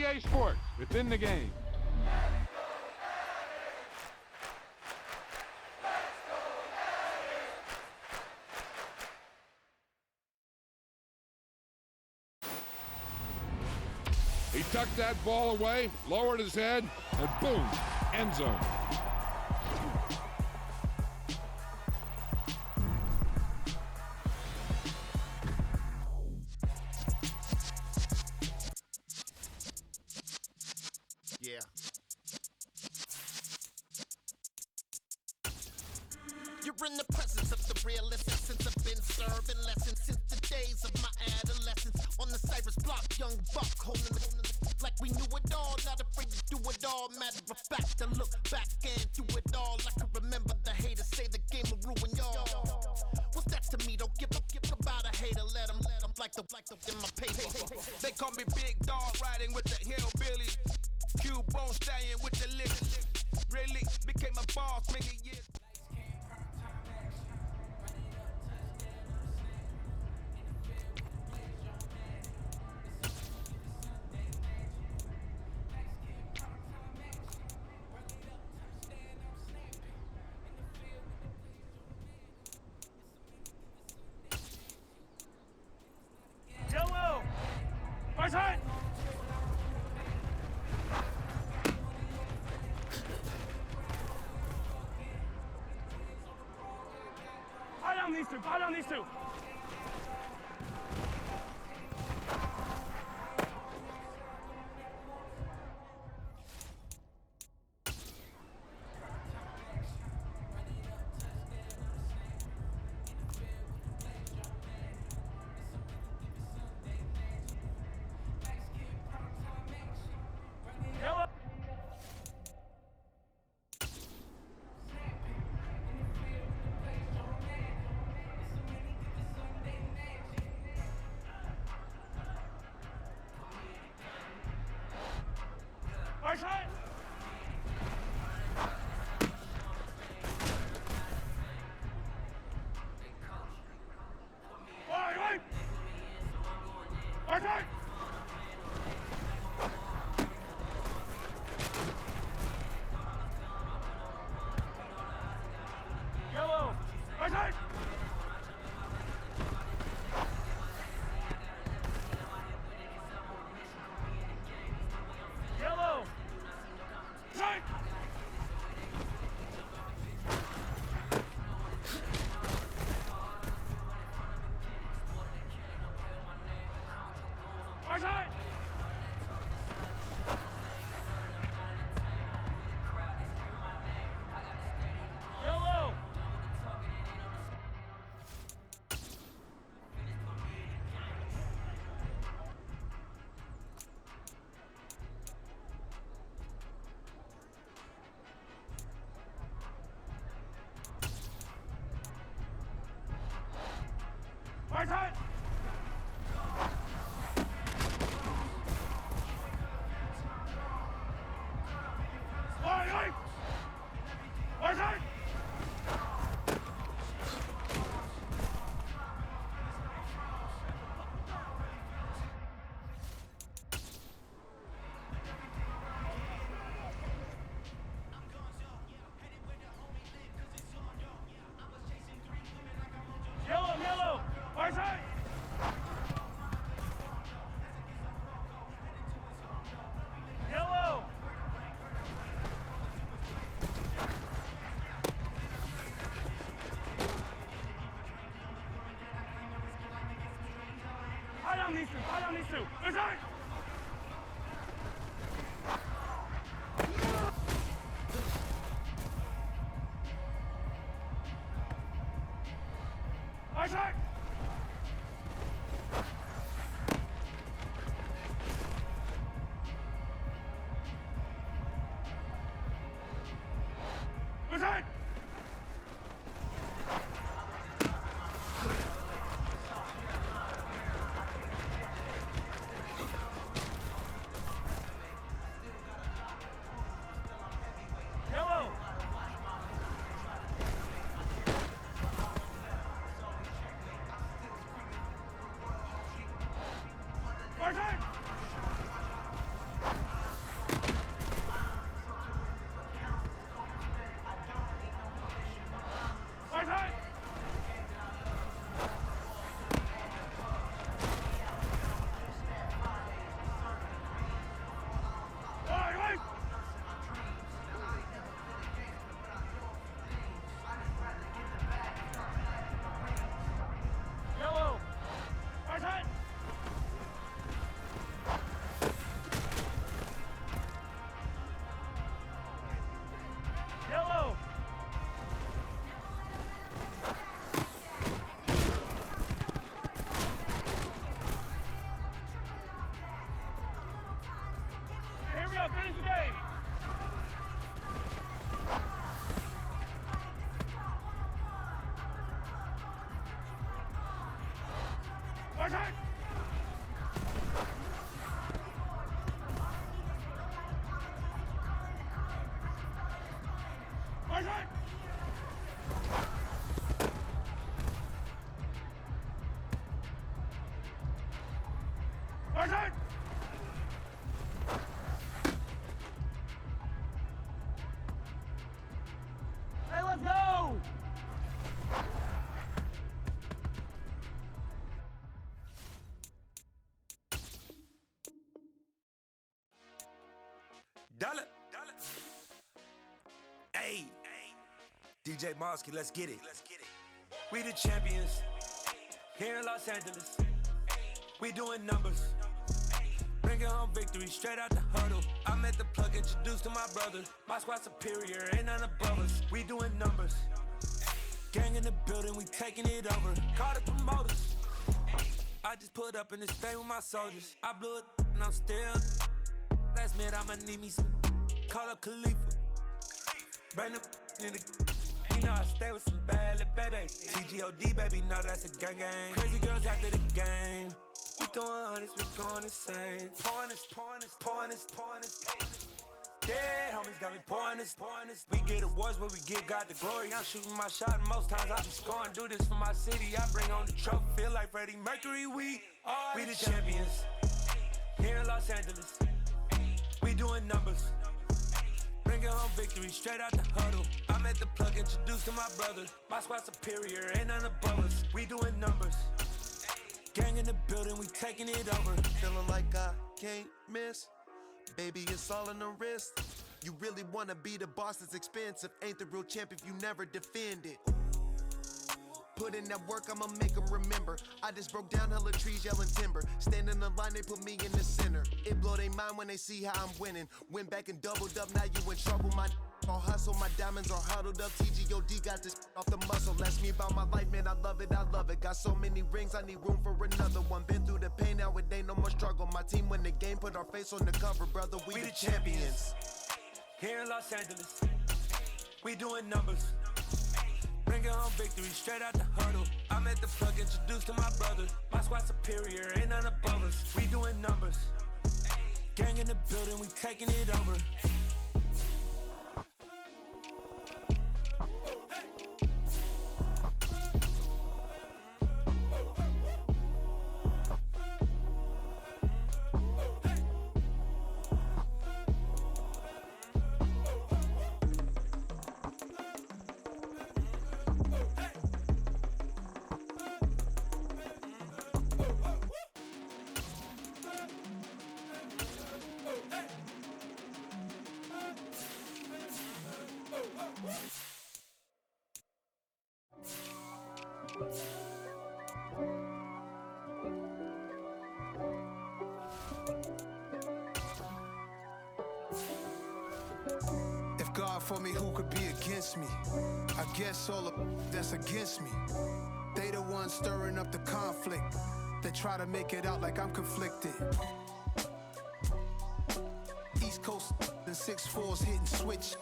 EA Sports, within the game. He tucked that ball away, lowered his head, and boom, end zone. Yeah. You're in the presence of the realest since I've been serving lessons since the days of my adolescence. On the Cypress block, young buck holding the like we knew it all, not afraid to do it all. Matter of fact, I look back and do it all. I can remember the haters say the game will ruin y'all. What's that to me? Don't give about a hater. Let them like the in my paper. They call me Big Dog, riding with the hillbilly. Cube-bone stallion with the lick. Really became a boss many years. Yellow! Right side! Fire down these two! Fire down these two! Yellow! Right side! Right! Right side! Yellow! Right side! Yellow! Right! Right side! Yellow! Right side! Right! Right side! Yellow! Right side! Yellow! Fire down these two! Fire down these two! Right side! Right side! Right side! Yellow! Dollar. Hey, DJ Mosky, let's get it. We the champions here in Los Angeles. We doing numbers. Bringing home victory straight out the huddle. I'm at the plug, introduced to my brothers. My squad superior, ain't none above us. We doing numbers. Gang in the building, we taking it over. Call the promoters. I just put up in this thing with my soldiers. I blew it and I'm still. Last minute I'ma need me some. Call up Khalifa. Bring the in the. You know I stay with some bad little baby. TGOD baby, know that's a gang gang. Crazy girls after the game. We throwing hundreds, we going insane. Pouring this. Yeah, homies got me pouring this. We get awards where we give God the glory. I'm shooting my shot and most times I be scoring. Do this for my city, I bring on the trophy. Feel like Freddie Mercury, we the champions here in Los Angeles. We doing numbers. Bringing home victory straight out the huddle. I'm at the plug, introduced to my brothers. My squad superior, ain't none above us. We doing numbers. Gang in the building, we taking it over. Feeling like I can't miss. Baby, it's all in the wrist. You really wanna be the boss, it's expensive. Ain't the real champ if you never defend it. Put in that work, I'ma make them remember. I just broke down hella trees, yelling timber. Stand in the line, they put me in the center. It blow their mind when they see how I'm winning. Went back and doubled up, now you in trouble. My all hustle, my diamonds are huddled up. TGOD got this off the muscle. Ask me about my life, man, I love it. Got so many rings, I need room for another one. Been through the pain, now it ain't no more struggle. My team win the game, put our face on the cover, brother. We the champions here in Los Angeles. We doing numbers. Bringing home victory straight out the huddle. I'm at the plug, introduced to my brothers. My squad superior, ain't none above us. We doing numbers. Gang in the building, we taking it over. If God for me, who could be against me? I guess all of that's against me. They the ones stirring up the conflict. They try to make it out like I'm conflicted. East Coast and 6'4's hitting switch.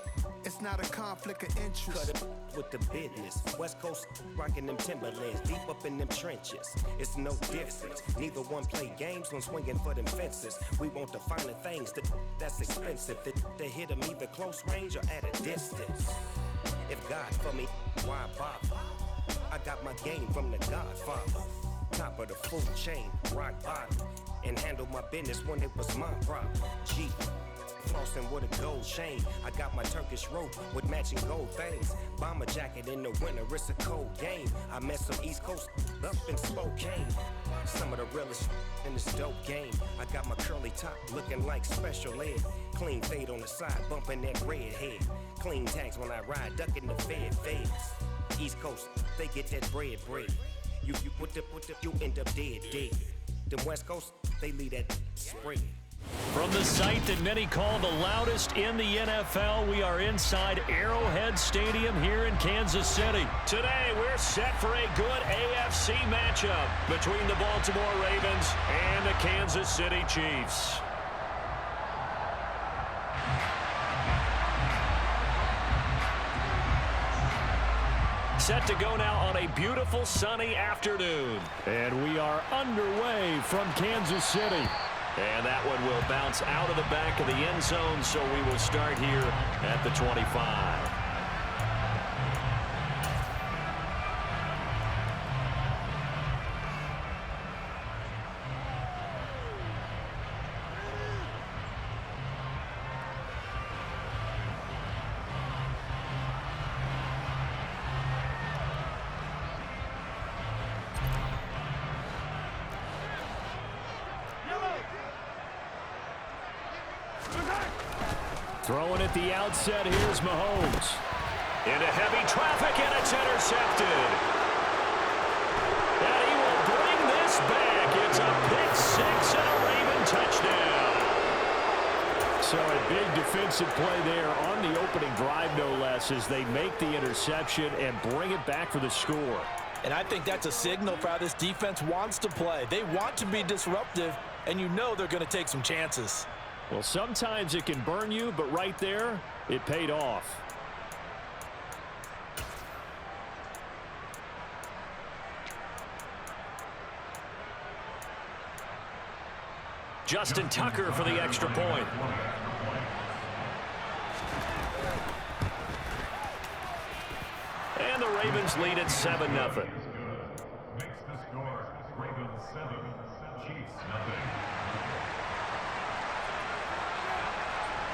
It's not a conflict of interest. Cut it with the business. West Coast rocking them Timberlands, deep up in them trenches. It's no difference. Neither one play games when swinging for them fences. We want the finer things that's expensive. They hit them either close range or at a distance. If God for me, why bother? I got my game from the Godfather. Top of the food chain, rock bottom. And handle my business when it was my problem. G. Flossing with a gold chain. I got my Turkish rope with matching gold things. Bomber jacket in the winter, it's a cold game. I met some East Coast up in Spokane. Some of the realest in this dope game. I got my curly top looking like special ed. Clean fade on the side, bumping that red head. Clean tags when I ride, ducking the feds. East Coast, they get that bread. You you end up dead. Them West Coast, they leave that spread. From the site that many call the loudest in the NFL, we are inside Arrowhead Stadium here in Kansas City. Today, we're set for a good AFC matchup between the Baltimore Ravens and the Kansas City Chiefs. Set to go now on a beautiful sunny afternoon. And we are underway from Kansas City. And that one will bounce out of the back of the end zone, so we will start here at the 25. Throwing at the outset, here's Mahomes. Into heavy traffic, and it's intercepted. And he will bring this back. It's a pick six and a Raven touchdown. So a big defensive play there on the opening drive, no less, as they make the interception and bring it back for the score. And I think that's a signal for how this defense wants to play. They want to be disruptive, and you know they're going to take some chances. Well, sometimes it can burn you, but right there, it paid off. Justin Tucker for the extra point. And the Ravens lead at 7-0. Makes the score Ravens 7, Chiefs nothing.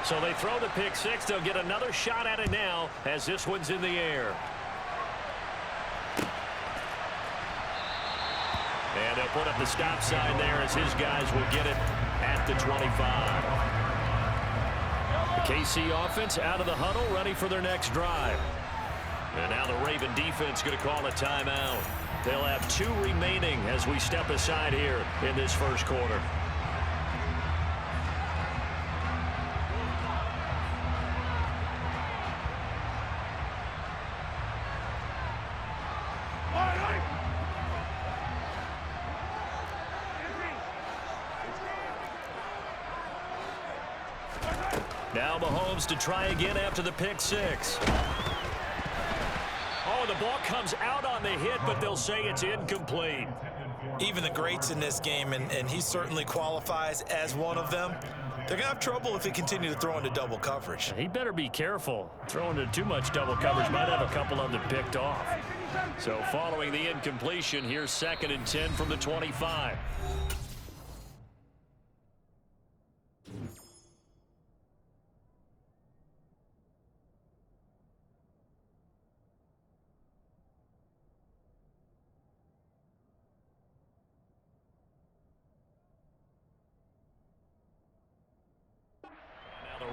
So they throw the pick six. They'll get another shot at it now as this one's in the air. And they'll put up the stop sign there as his guys will get it at the 25. The KC offense out of the huddle, ready for their next drive. And now the Raven defense going to call a timeout. They'll have 2 remaining as we step aside here in this first quarter. Now Mahomes to try again after the pick six. Oh, the ball comes out on the hit, but they'll say it's incomplete. Even the greats in this game, and he certainly qualifies as one of them, they're going to have trouble if they continue to throw into double coverage. He better be careful. Throwing into too much double coverage might have a couple of them picked off. So following the incompletion, here's 2nd and 10 from the 25.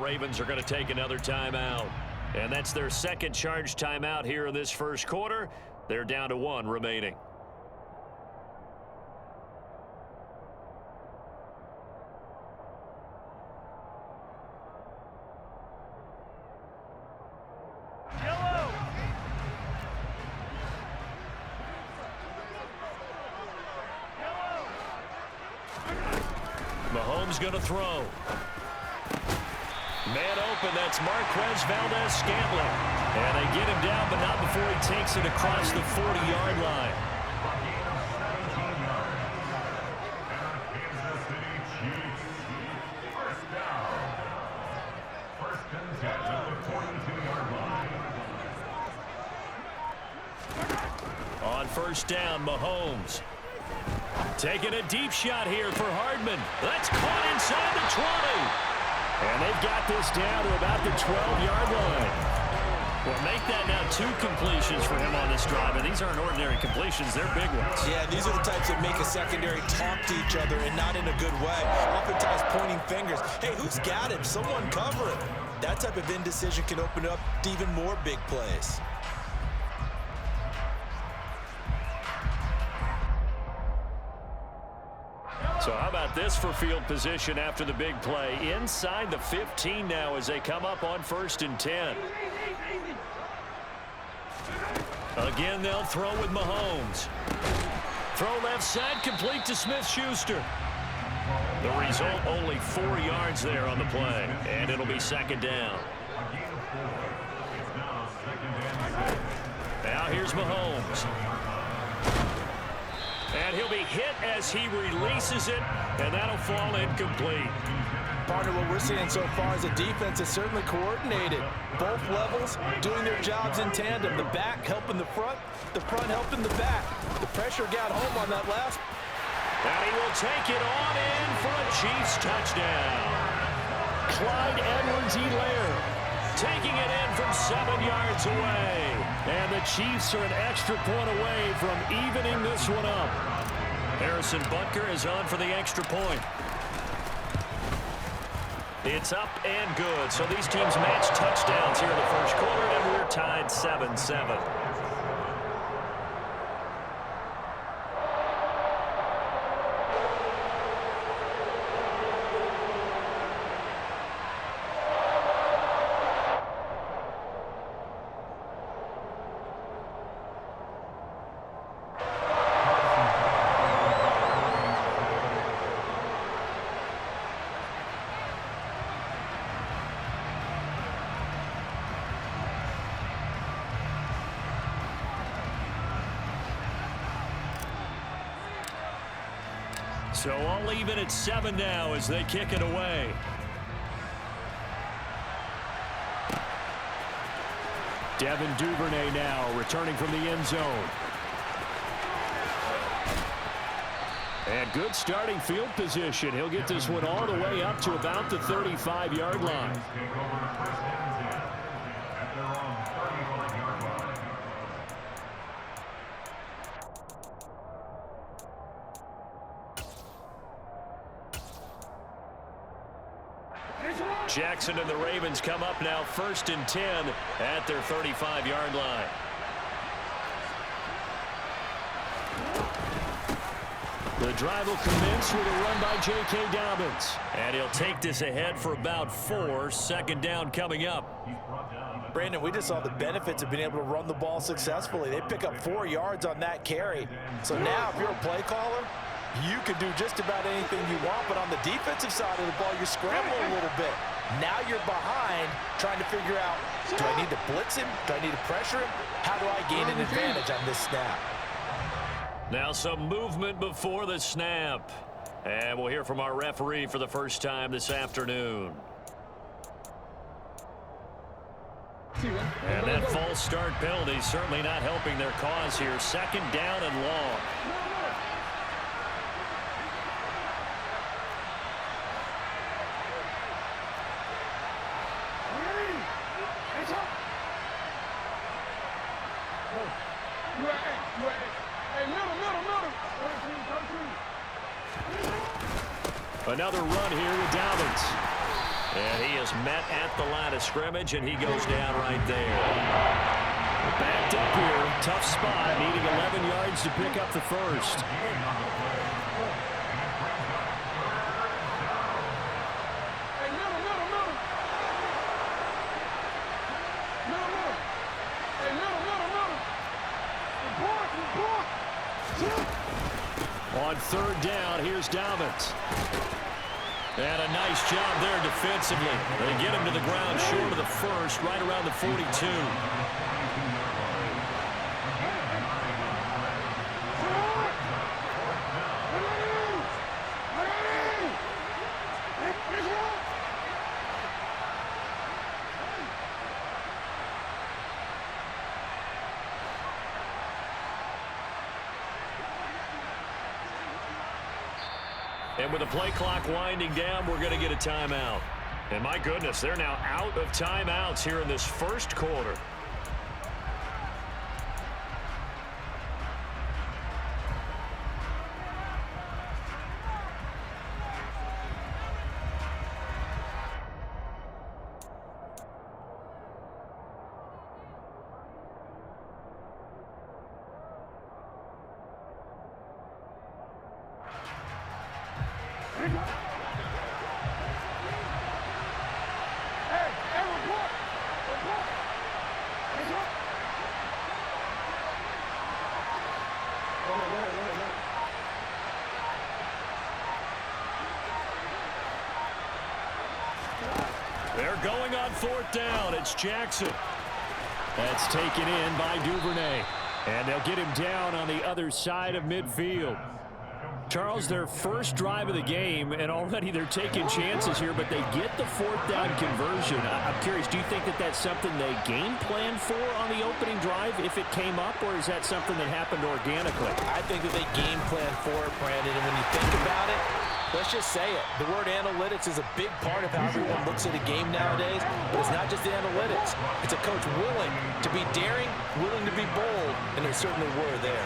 Ravens are going to take another timeout. And that's their second charge timeout here in this first quarter. They're down to 1 remaining. Yellow. Mahomes going to throw. Man open, that's Marquez Valdez-Scantling. And they get him down, but not before he takes it across the 40-yard line. Kansas City Chiefs. First down. First and 10 at the 42-yard line. On first down, Mahomes. Taking a deep shot here for Hardman. That's caught inside the 20. And they've got this down to about the 12-yard line. Well, make that now 2 completions for him on this drive. And these aren't ordinary completions. They're big ones. Yeah, these are the types that make a secondary talk to each other and not in a good way. Oftentimes pointing fingers. Hey, who's got him? Someone cover him. That type of indecision can open up to even more big plays. So how about this for field position after the big play? Inside the 15 now as they come up on 1st and 10. Again, they'll throw with Mahomes. Throw left side, complete to Smith-Schuster. The result, only 4 yards there on the play. And it'll be 2nd down. Now here's Mahomes. And he'll be hit as he releases it, and that'll fall incomplete. Partner, what we're seeing so far is a defense that's certainly coordinated. Both levels doing their jobs in tandem. The back helping the front helping the back. The pressure got home on that last. And he will take it on in for a Chiefs touchdown. Clyde Edwards-Helaire taking it in from 7 yards away. And the Chiefs are an extra point away from evening this one up. Harrison Butker is on for the extra point. It's up and good. So these teams match touchdowns here in the first quarter, and we're tied 7-7. So all even at 7 now as they kick it away. Devin Duvernay now returning from the end zone. And good starting field position. He'll get this one all the way up to about the 35-yard line. Jackson and the Ravens come up now 1st and 10 at their 35-yard line. The drive will commence with a run by J.K. Dobbins. And he'll take this ahead for about 4. 2nd down coming up. Brandon, we just saw the benefits of being able to run the ball successfully. They pick up 4 yards on that carry. So now if you're a play caller, you can do just about anything you want. But on the defensive side of the ball, you're scrambling a little bit. Now you're behind trying to figure out, do I need to blitz him? Do I need to pressure him? How do I gain an advantage on this snap? Now some movement before the snap. And we'll hear from our referee for the first time this afternoon. And that false start penalty certainly not helping their cause here. 2nd down and long. Another run here with Dobbins. And he is met at the line of scrimmage, and he goes down right there. Backed up here. Tough spot, needing 11 yards to pick up the first. On 3rd down, here's Dobbins. And a nice job there defensively. They get him to the ground short of the first, right around the 42. And with the play clock winding down, we're going to get a timeout. And my goodness, they're now out of timeouts here in this first quarter. They're going on 4th down. It's Jackson. That's taken in by Duvernay. And they'll get him down on the other side of midfield. Charles, their first drive of the game, and already they're taking chances here, but they get the 4th down conversion. I'm curious, do you think that that's something they game planned for on the opening drive if it came up, or is that something that happened organically? I think that they game planned for it, Brandon, and when you think about it, let's just say it. The word analytics is a big part of how everyone looks at a game nowadays, but it's not just the analytics. It's a coach willing to be daring, willing to be bold, and they certainly were there.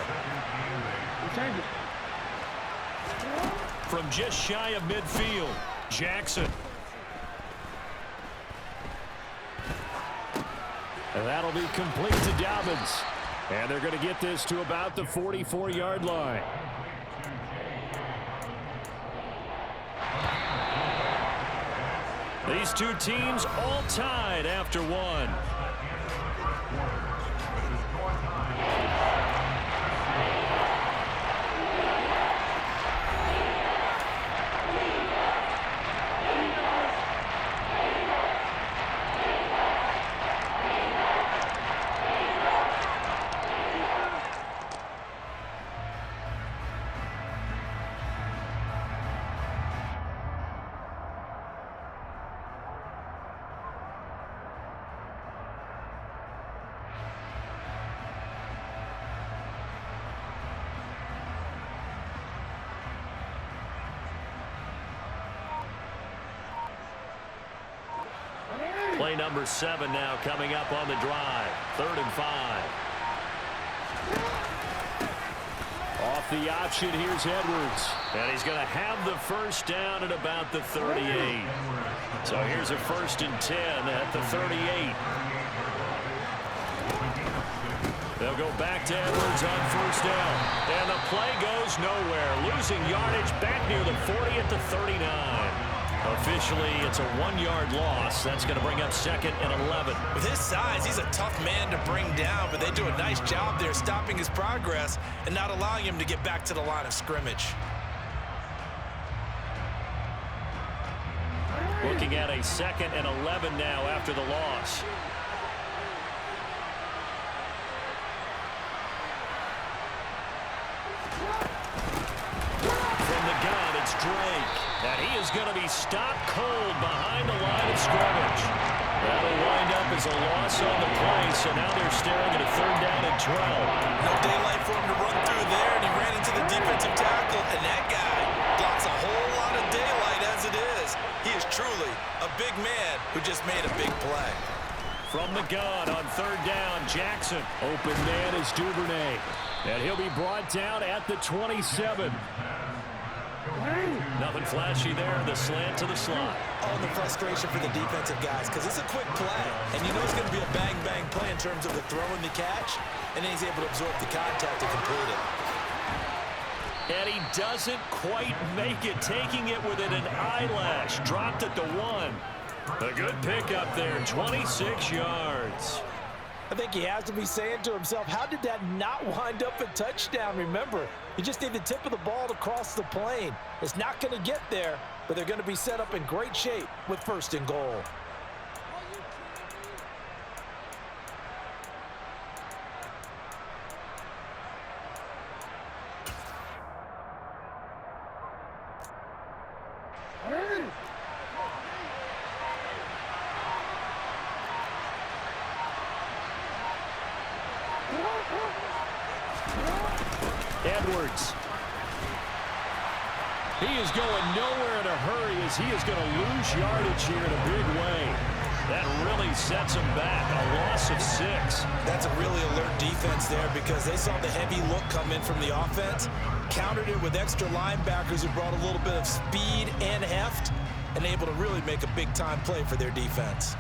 From just shy of midfield, Jackson. And that'll be complete to Dobbins. And they're going to get this to about the 44-yard line. These two teams all tied after one. Play number 7 now coming up on the drive. 3rd and 5. Off the option, here's Edwards. And he's going to have the first down at about the 38. So here's a 1st and 10 at the 38. They'll go back to Edwards on 1st down. And the play goes nowhere. Losing yardage back near the 40 at the 39. Officially, it's a 1-yard loss. That's going to bring up 2nd and 11. With his size, he's a tough man to bring down, but they do a nice job there stopping his progress and not allowing him to get back to the line of scrimmage. Looking at a 2nd and 11 now after the loss. From the gun, it's Drake. And he is going to be stopped cold behind the line of scrimmage. That'll wind up as a loss on the play, so now they're staring at a 3rd down and 12. No daylight for him to run through there, and he ran into the defensive tackle, and that guy blocks a whole lot of daylight as it is. He is truly a big man who just made a big play. From the gun on 3rd down, Jackson. Open man is Duvernay. And he'll be brought down at the 27. Nothing flashy there. The slant to the slot. Oh, and the frustration for the defensive guys, because it's a quick play. And you know it's going to be a bang-bang play in terms of the throw and the catch. And then he's able to absorb the contact to complete it. And he doesn't quite make it, taking it within an eyelash. Dropped at the 1. A good pickup there, 26 yards. I think he has to be saying to himself, how did that not wind up a touchdown? Remember, you just need the tip of the ball to cross the plane. It's not going to get there, but they're going to be set up in great shape with 1st and goal. Edwards. He is going nowhere in a hurry as he is going to lose yardage here in a big way. That really sets him back. A loss of 6. That's a really alert defense there because they saw the heavy look come in from the offense, countered it with extra linebackers who brought a little bit of speed and heft, and able to really make a big-time play for their defense.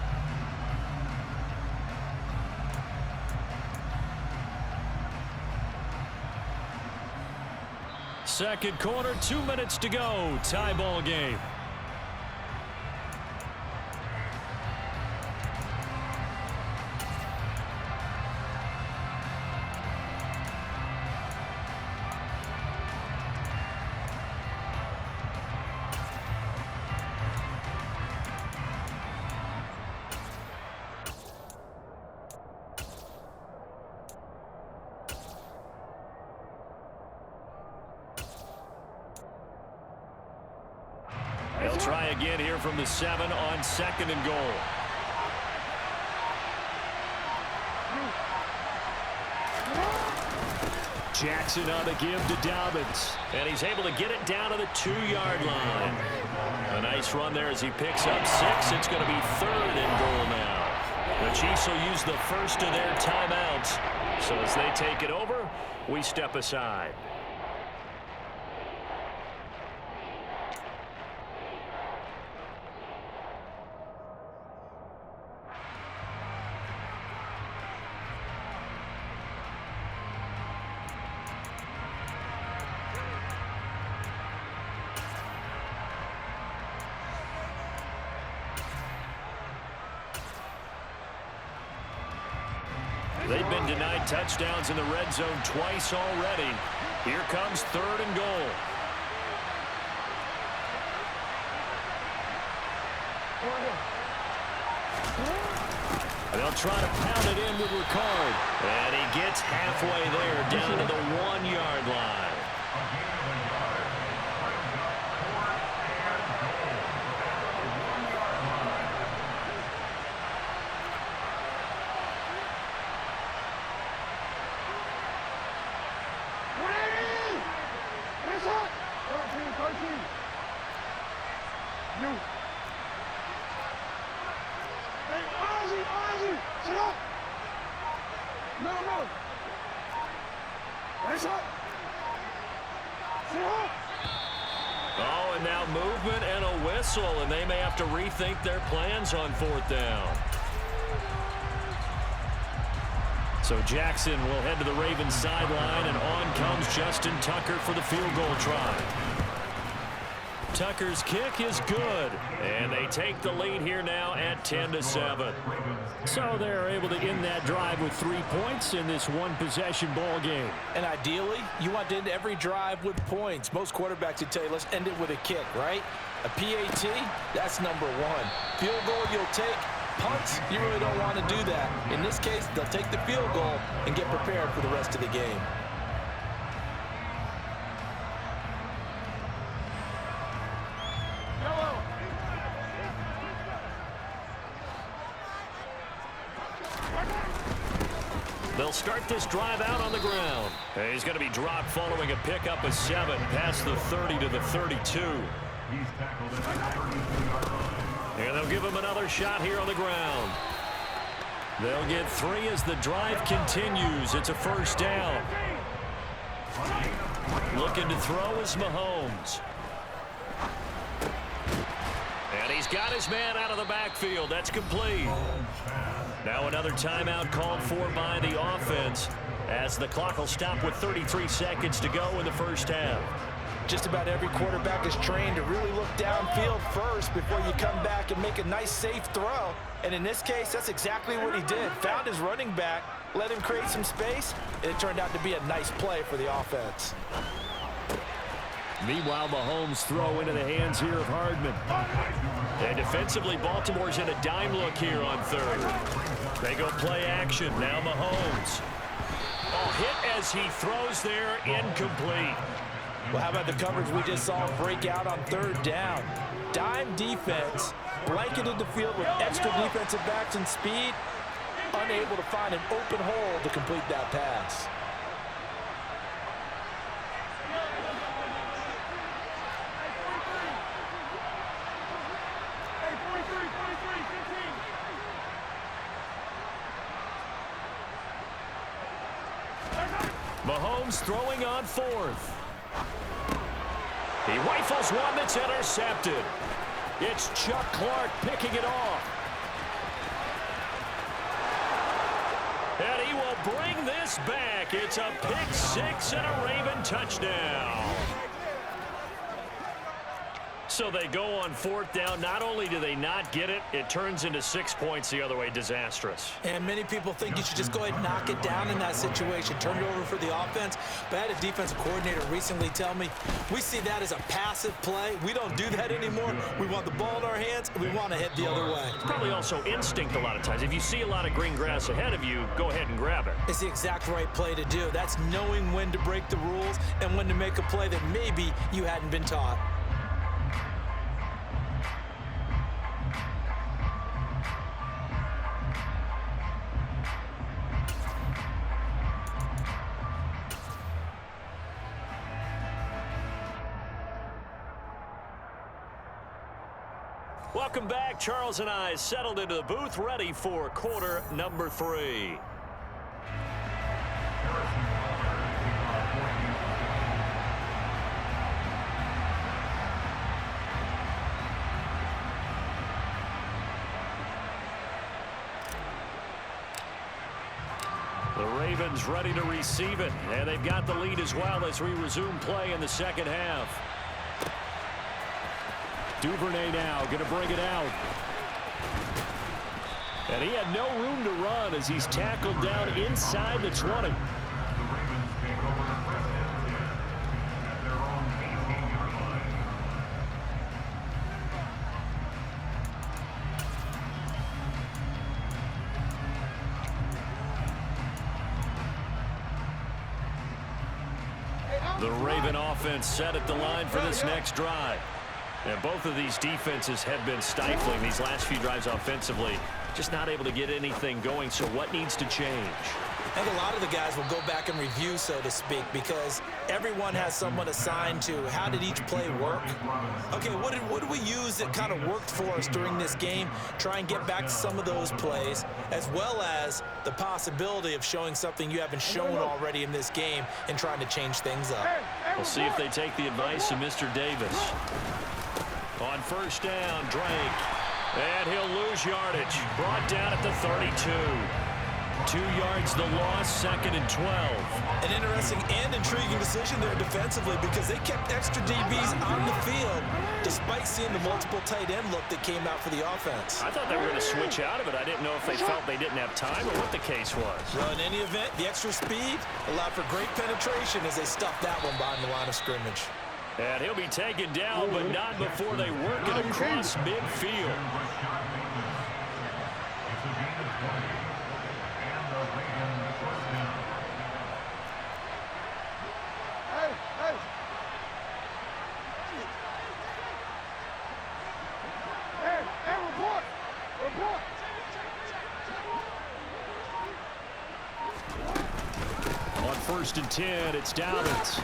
Second quarter, 2 minutes to go. Tie ball game. They'll try again here from the 7 on 2nd and goal. Jackson on the give to Dobbins. And he's able to get it down to the 2-yard line. A nice run there as he picks up 6. It's going to be 3rd and goal now. The Chiefs will use the first of their timeouts. So as they take it over, we step aside. They've been denied touchdowns in the red zone twice already. Here comes 3rd and goal. They'll try to pound it in with Ricard. And he gets halfway there, down to the 1-yard line. Oh, and now movement and a whistle, and they may have to rethink their plans on 4th down. So Jackson will head to the Ravens sideline, and on comes Justin Tucker for the field goal try. Tucker's kick is good, and they take the lead here now at 10-7. So they're able to end that drive with 3 points in this one-possession ball game. And ideally, you want to end every drive with points. Most quarterbacks would tell you, let's end it with a kick, right? A PAT, that's number 1. Field goal you'll take. Punts, you really don't want to do that. In this case, they'll take the field goal and get prepared for the rest of the game. They'll start this drive out on the ground. He's going to be dropped following a pickup of 7 past the 30 to the 32. And they'll give him another shot here on the ground. They'll get 3 as the drive continues. It's a 1st down. Looking to throw is Mahomes. And he's got his man out of the backfield. That's complete. Now another timeout called for by the offense as the clock will stop with 33 seconds to go in the 1st half. Just about every quarterback is trained to really look downfield first before you come back and make a nice, safe throw. And in this case, that's exactly what he did. Found his running back, let him create some space, and it turned out to be a nice play for the offense. Meanwhile, Mahomes throw into the hands here of Hardman. And defensively, Baltimore's in a dime look here on 3rd. They go play action. Now Mahomes. Oh, hit as he throws there, incomplete. Well, how about the coverage we just saw break out on 3rd down? Dime defense, blanketed the field with extra defensive backs and speed, unable to find an open hole to complete that pass. Mahomes throwing on 4th. He rifles one that's intercepted. It's Chuck Clark picking it off. And he will bring this back. It's a pick 6 and a Raven touchdown. So they go on 4th down. Not only do they not get it, it turns into 6 points the other way. Disastrous. And many people think you should just go ahead and knock it down in that situation. Turn it over for the offense. But I had a defensive coordinator recently tell me, we see that as a passive play. We don't do that anymore. We want the ball in our hands, and we want to head the other way. It's probably also instinct a lot of times. If you see a lot of green grass ahead of you, go ahead and grab it. It's the exact right play to do. That's knowing when to break the rules and when to make a play that maybe you hadn't been taught. Welcome back. Charles and I settled into the booth, ready for quarter number 3. The Ravens ready to receive it, and they've got the lead as well as we resume play in the 2nd half. Duvernay now going to bring it out. And he had no room to run as he's tackled down inside the 20. The Raven offense set at the line for this next drive. And both of these defenses have been stifling these last few drives offensively. Just not able to get anything going, so what needs to change? I think a lot of the guys will go back and review, so to speak, because everyone has someone assigned to how did each play work. Okay, what did we use that kind of worked for us during this game? Try and get back to some of those plays, as well as the possibility of showing something you haven't shown already in this game and trying to change things up. We'll see if they take the advice of Mr. Davis. On first down, Drake. And he'll lose yardage. Brought down at the 32. 2 yards the loss, 2nd and 12. An interesting and intriguing decision there defensively because they kept extra DBs on the field despite seeing the multiple tight end look that came out for the offense. I thought they were going to switch out of it. I didn't know if they felt they didn't have time or what the case was. Well, in any event, the extra speed allowed for great penetration as they stuffed that one behind the line of scrimmage. And he'll be taken down, but not before they work it across midfield. On 1st and 10, it's Dobbins.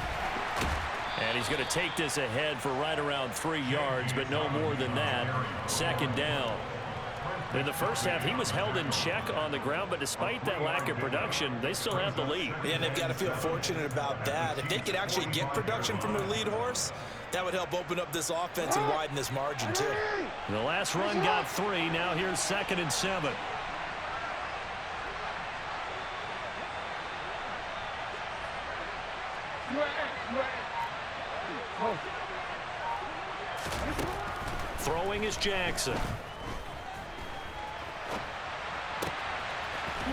And he's going to take this ahead for right around 3 yards, but no more than that. 2nd down. In the first half, he was held in check on the ground, but despite that lack of production, they still have the lead. Yeah, and they've got to feel fortunate about that. If they could actually get production from their lead horse, that would help open up this offense and widen this margin, too. The last run got 3. Now here's 2nd and 7. Throwing is Jackson.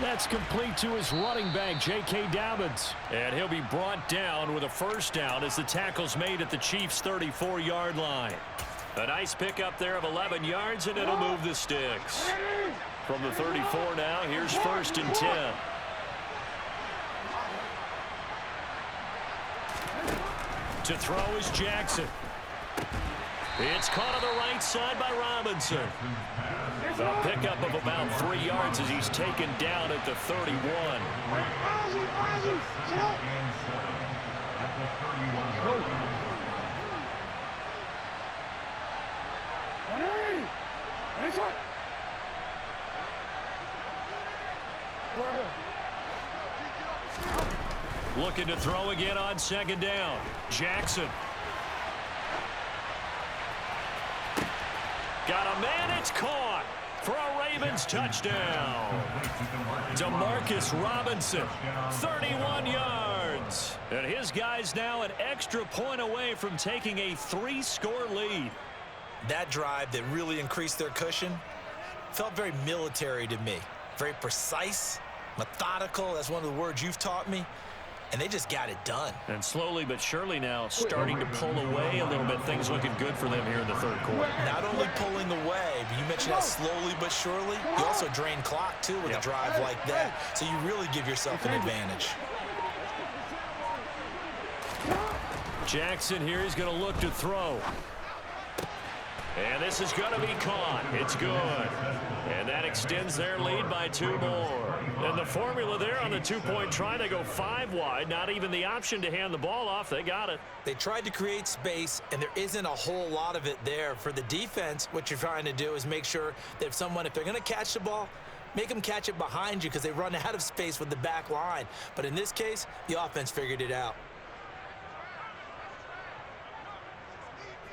That's complete to his running back, J.K. Dobbins. And he'll be brought down with a first down as the tackle's made at the Chiefs' 34-yard line. A nice pickup there of 11 yards, and it'll move the sticks. From the 34 now, here's 1st and 10. To throw is Jackson. It's caught on the right side by Robinson. A pickup of about 3 yards as he's taken down at the 31. Looking to throw again on 2nd down. Jackson. Got a man, it's caught for a Ravens touchdown. Demarcus Robinson, 31 yards. And his guys now an extra point away from taking a 3-score lead. That drive that really increased their cushion felt very military to me. Very precise, methodical, that's one of the words you've taught me. And they just got it done. And slowly but surely now starting to pull away a little bit. Things looking good for them here in the 3rd quarter. Not only pulling away, but you mentioned that slowly but surely. You also drain clock, too, with a drive like that. So you really give yourself an advantage. Jackson here is going to look to throw. And this is going to be caught. It's good. And that extends their lead by 2 more. And the formula there on the 2-point try, they go 5 wide. Not even the option to hand the ball off. They got it. They tried to create space, and there isn't a whole lot of it there. For the defense, what you're trying to do is make sure that if they're going to catch the ball, make them catch it behind you because they run out of space with the back line. But in this case, the offense figured it out.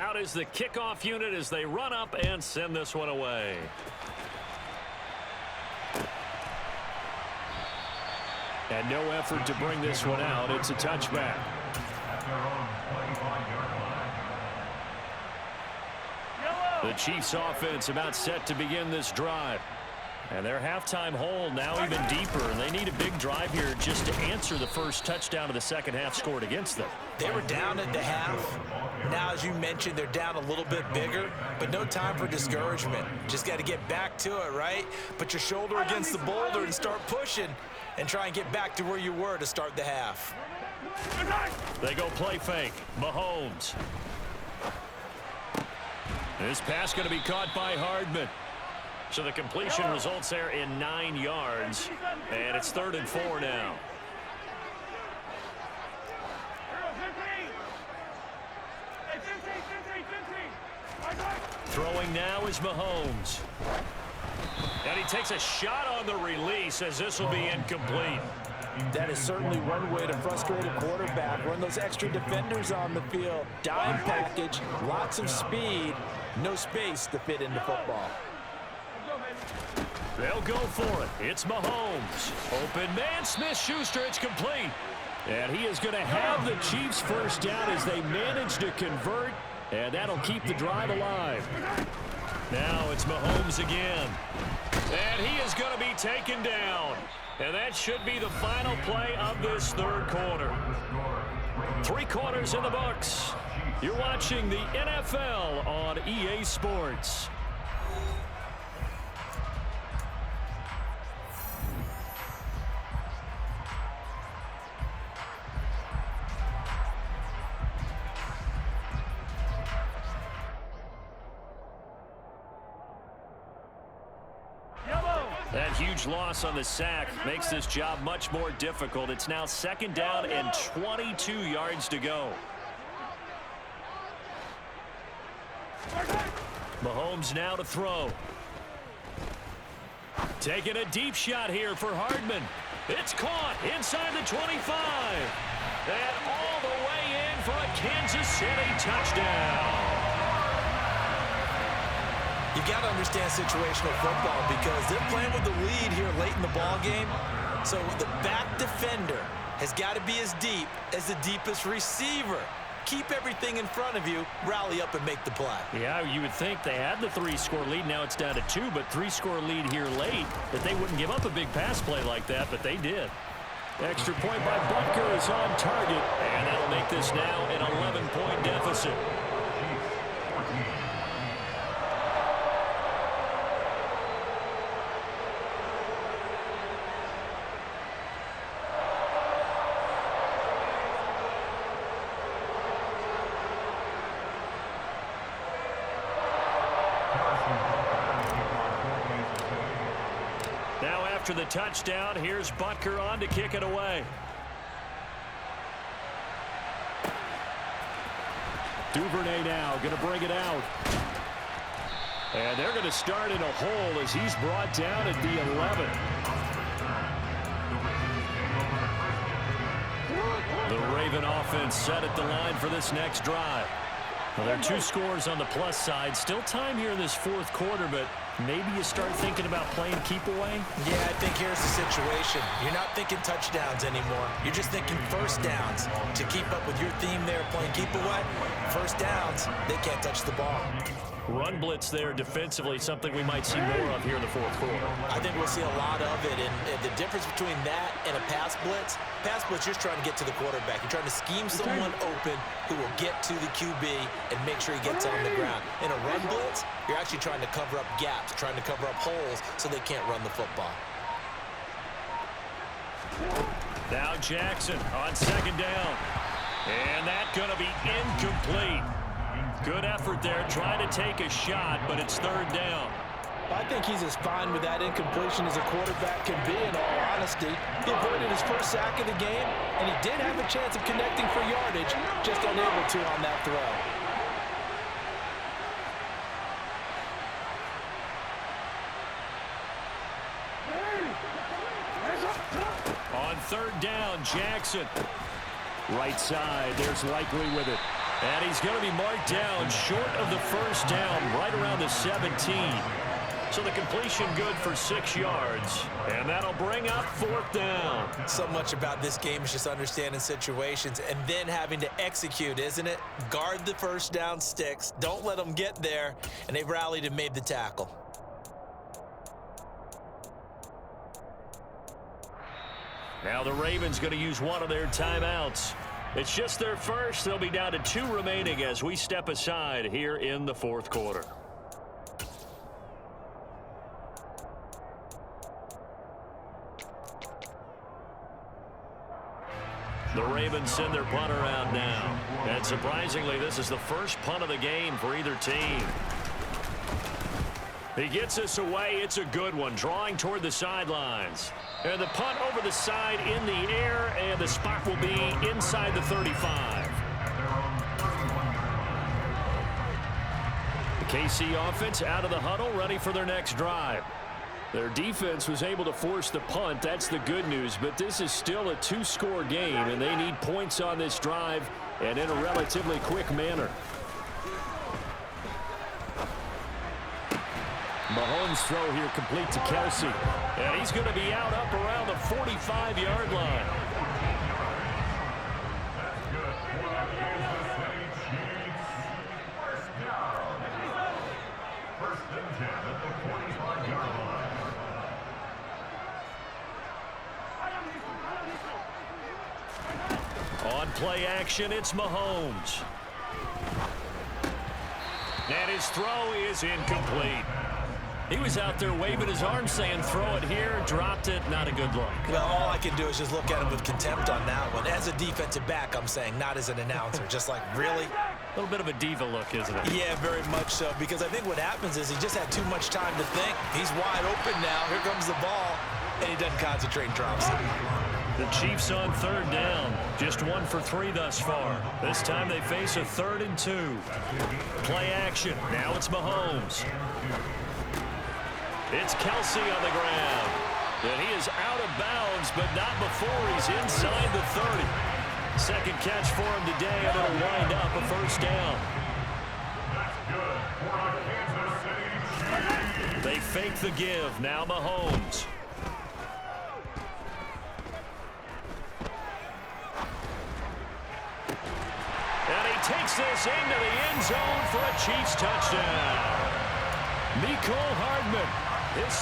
Out is the kickoff unit as they run up and send this one away. And no effort to bring this one out. It's a touchback. The Chiefs offense about set to begin this drive. And their halftime hole now even deeper, and they need a big drive here just to answer the first touchdown of the second half scored against them. They were down at the half. Now, as you mentioned, they're down a little bit bigger, but no time for discouragement. Just got to get back to it, right? Put your shoulder against the boulder and start pushing and try and get back to where you were to start the half. They go play fake. Mahomes. This pass going to be caught by Hardman. So the completion results there in 9 yards, and it's 3rd and 4 now. Throwing now is Mahomes. And he takes a shot on the release as this will be incomplete. That is certainly one way to frustrate a quarterback. Run those extra defenders on the field. Dime package, lots of speed, no space to fit into football. They'll go for it. It's Mahomes. Open man, Smith-Schuster. It's complete. And he is going to have the Chiefs first down as they manage to convert. And that'll keep the drive alive. Now it's Mahomes again. And he is going to be taken down. And that should be the final play of this third quarter. 3 quarters in the books. You're watching the NFL on EA Sports. That huge loss on the sack makes this job much more difficult. It's now 2nd down and 22 yards to go. Mahomes now to throw. Taking a deep shot here for Hardman. It's caught inside the 25. And all the way in for a Kansas City touchdown. You got to understand situational football because they're playing with the lead here late in the ball game. So the back defender has got to be as deep as the deepest receiver. Keep everything in front of you, rally up and make the play. Yeah, you would think they had the 3-score lead. Now it's down to 2, but 3-score lead here late, that they wouldn't give up a big pass play like that, but they did. Extra point by Butker is on target, and that'll make this now an 11-point deficit. After the touchdown, here's Butker on to kick it away. Duvernay now going to bring it out. And they're going to start in a hole as he's brought down at the 11. The Raven offense set at the line for this next drive. Well, there are 2 scores on the plus side. Still time here in this 4th quarter, but maybe you start thinking about playing keep away? Yeah, I think here's the situation. You're not thinking touchdowns anymore. You're just thinking first downs. To keep up with your theme there, playing keep away, first downs, they can't touch the ball. Run blitz there defensively, something we might see more of here in the 4th quarter. I think we'll see a lot of it, and the difference between that and a pass blitz, you're trying to get to the quarterback. You're trying to scheme someone open who will get to the QB and make sure he gets on the ground. In a run blitz, you're actually trying to cover up gaps, trying to cover up holes so they can't run the football. Now Jackson on 2nd down. And that's going to be incomplete. Good effort there, trying to take a shot, but it's 3rd down. I think he's as fine with that incompletion as a quarterback can be, in all honesty. He avoided his first sack of the game, and he did have a chance of connecting for yardage, just unable to on that throw. On 3rd down, Jackson. Right side, there's Likely with it. And he's going to be marked down short of the first down, right around the 17. So the completion good for 6 yards. And that'll bring up 4th down. So much about this game is just understanding situations and then having to execute, isn't it? Guard the first down sticks. Don't let them get there. And they rallied and made the tackle. Now the Ravens going to use one of their timeouts. It's just their first. They'll be down to 2 remaining as we step aside here in the fourth quarter. The Ravens send their punter out now. And surprisingly, this is the first punt of the game for either team. He gets us away. It's a good one, drawing toward the sidelines. And the punt over the side in the air, and the spot will be inside the 35. The KC offense out of the huddle, ready for their next drive. Their defense was able to force the punt. That's the good news, but this is still a 2-score game, and they need points on this drive and in a relatively quick manner. Mahomes' throw here complete to Kelsey. And he's going to be out up around the 45-yard line. First and 10 at the 45-yard line. On play action, it's Mahomes. And his throw is incomplete. He was out there waving his arms saying, throw it here, dropped it, not a good look. Well, all I can do is just look at him with contempt on that one. As a defensive back, I'm saying, not as an announcer. Just like, really? A little bit of a diva look, isn't it? Yeah, very much so, because I think what happens is he just had too much time to think. He's wide open now. Here comes the ball, and he doesn't concentrate and drops it. The Chiefs on 3rd down. Just 1 for 3 thus far. This time they face a 3rd and 2. Play action. Now it's Mahomes. It's Kelsey on the ground. And he is out of bounds, but not before he's inside the 30. Second catch for him today, and it'll wind up a 1st down. They fake the give. Now Mahomes. And he takes this into the end zone for a Chiefs touchdown. Mecole Hardman, his